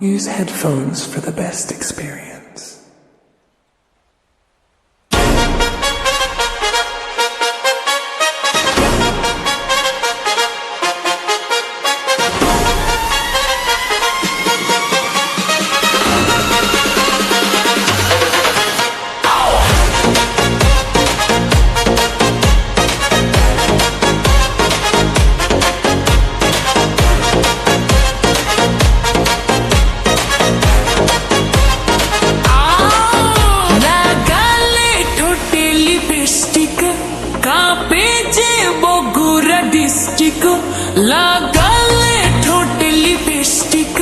Use headphones for the best experience. লাগালে ঠোঁটে lipstick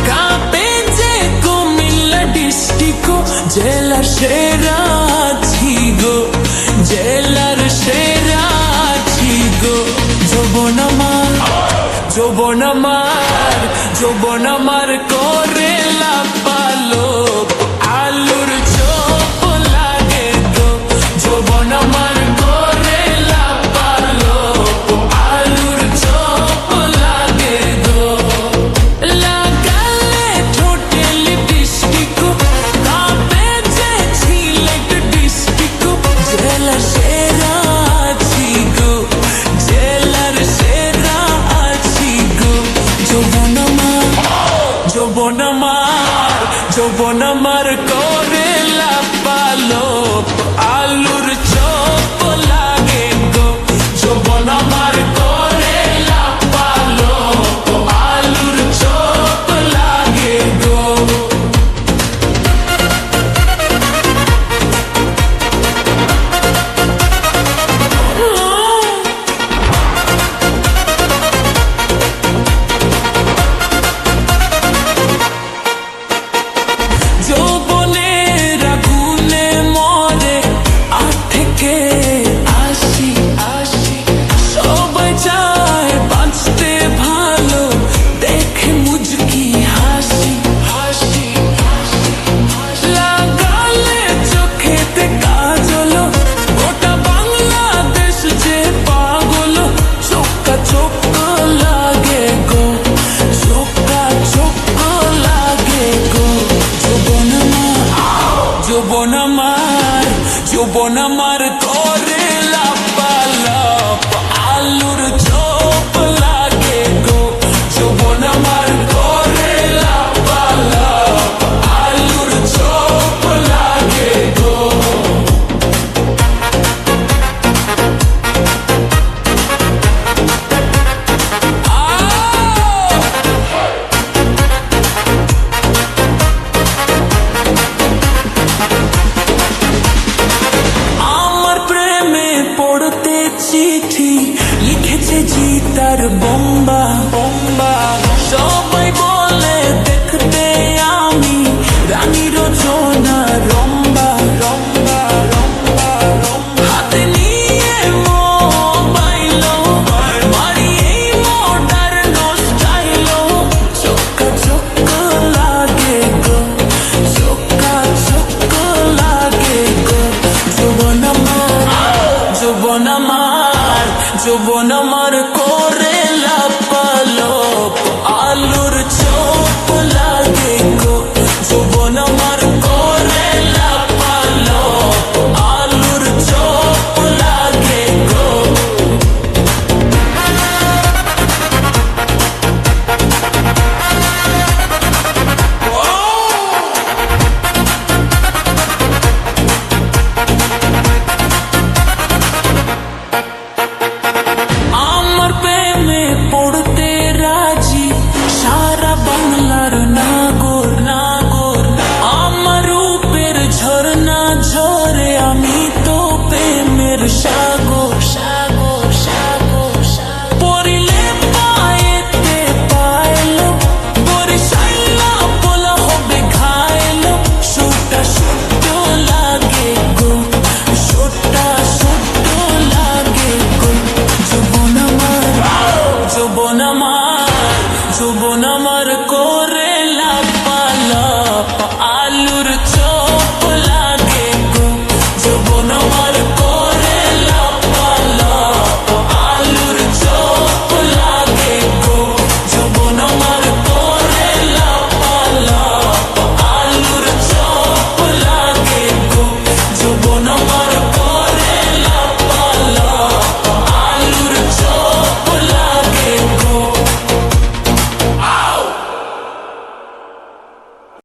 কাঁপে যে কুমিল্লা ডিস্ট্রিক্ট জেলার সেরা আছি গো জেলার সেরা আছি গো যৌবন আমার করে লাপালোক আলুর চোপ লাগে গো যৌবন আমার করে লাপালোক আলুর চোপ লাগে গো লাগালে ঠোঁটে লিপস্টিক কাঁপে যে সিলেট ডিস্ট্রিক্ট জেলার সেরা আছি গো জেলার সেরা আছি গো যৌবন আমার করে লাপা